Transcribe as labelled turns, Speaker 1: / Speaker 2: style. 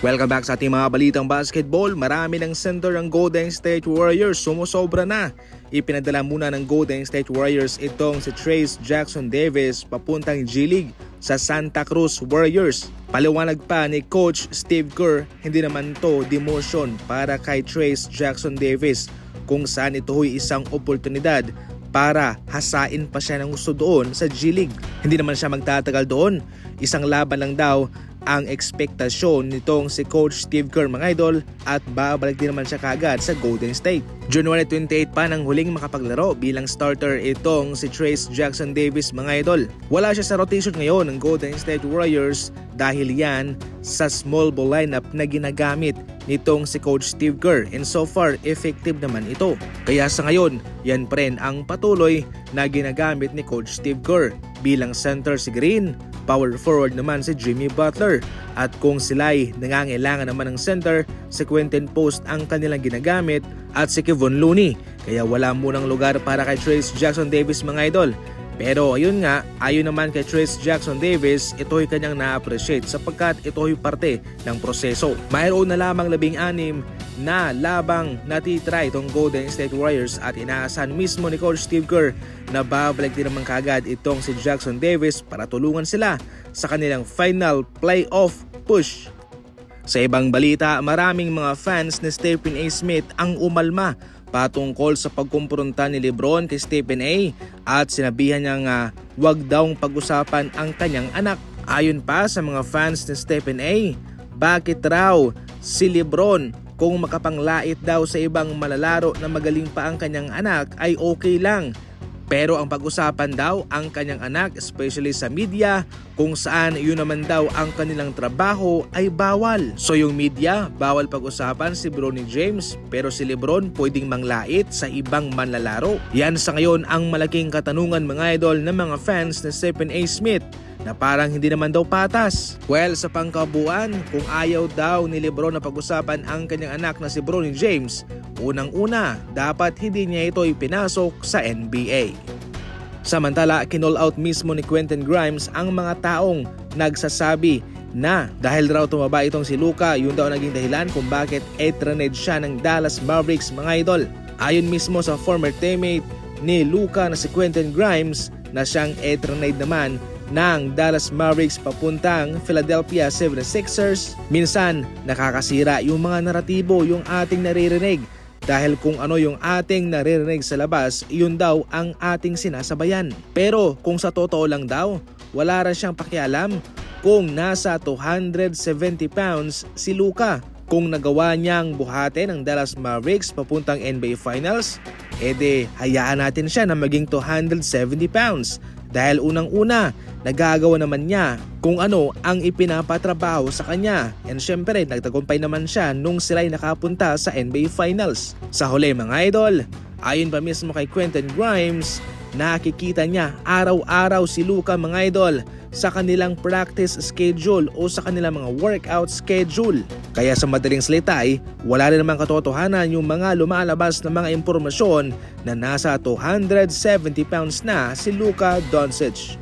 Speaker 1: Welcome back sa ating mga balitang basketball. Marami ng center ang Golden State Warriors, sumusobra na. Ipinadala muna ng Golden State Warriors itong si Trayce Jackson Davis papuntang G League sa Santa Cruz Warriors. Paliwanag pa ni Coach Steve Kerr, hindi naman to demotion para kay Trayce Jackson Davis, kung saan ito ay isang oportunidad para hasain pa siya ng gusto doon sa G League. Hindi naman siya magtatagal doon. Isang laban lang daw ang ekspektasyon nitong si Coach Steve Kerr, mga idol, at babalik din naman siya kagad sa Golden State. January 28 pa nang huling makapaglaro bilang starter itong si Trayce Jackson Davis, mga idol. Wala siya sa rotation ngayon ng Golden State Warriors dahil yan sa small ball lineup na ginagamit nitong si Coach Steve Kerr, and so far effective naman ito. Kaya sa ngayon, yan pa rin ang patuloy na ginagamit ni Coach Steve Kerr. Bilang center si Green, power forward naman si Jimmy Butler, at kung sila'y nangangailangan naman ng center, si Quentin Post ang kanilang ginagamit at si Kevon Looney. Kaya wala munang lugar para kay Trayce Jackson Davis, mga idol. Pero ayun nga, ayon naman kay Trayce Jackson Davis, ito'y kanyang na-appreciate sapagkat ito'y parte ng proseso. Mayroon na lamang 16 na labang natitry itong Golden State Warriors at inaasahan mismo ni Coach Steve Kerr na babalik din naman kagad itong si Jackson Davis para tulungan sila sa kanilang final playoff push. Sa ibang balita, maraming mga fans ni Stephen A. Smith ang umalma patungkol sa pagkumpronta ni LeBron kay Stephen A. at sinabihan niyang wag daw pag-usapan ang kanyang anak. Ayon pa sa mga fans ni Stephen A., bakit raw si LeBron kung makapanglait daw sa ibang malalaro na magaling pa ang kanyang anak ay okay lang. Pero ang pag-usapan daw ang kanyang anak, especially sa media, kung saan yun naman daw ang kanilang trabaho, ay bawal. So yung media, bawal pag-usapan si Bronny James, pero si LeBron pwedeng manglait sa ibang manlalaro. Yan sa ngayon ang malaking katanungan, mga idol, ng mga fans ni Stephen A. Smith, na parang hindi naman daw patas. Well, sa pangkabuuan, kung ayaw daw ni LeBron na pag-usapan ang kanyang anak na si Bronny James, unang-una, dapat hindi niya ito ipinasok sa NBA. Samantala, kinall out mismo ni Quentin Grimes ang mga taong nagsasabi na dahil raw tumaba itong si Luka, yun daw naging dahilan kung bakit etraned siya ng Dallas Mavericks, mga idol. Ayon mismo sa former teammate ni Luka na si Quentin Grimes, na siyang etraned naman ng Dallas Mavericks papuntang Philadelphia 76ers, minsan nakakasira yung mga naratibo yung ating naririnig. Dahil kung ano yung ating naririnig sa labas, yun daw ang ating sinasabayan. Pero kung sa totoo lang daw, wala rin siyang pakialam kung nasa 270 pounds si Luka. Kung nagawa niyang buhatin ng Dallas Mavericks papuntang NBA Finals, edi hayaan natin siya na maging 270 pounds. Dahil unang-una, nagagawa naman niya kung ano ang ipinapatrabaho sa kanya. And syempre, nagtagumpay naman siya nung sila'y nakapunta sa NBA Finals. Sa huli, mga idol, ayon pa mismo kay Quentin Grimes, nakikita niya araw-araw si Luka, mga idol, sa kanilang practice schedule o sa kanilang mga workout schedule. Kaya sa madaling salita ay wala rin namang katotohanan yung mga lumalabas na mga impormasyon na nasa 270 pounds na si Luka Doncic.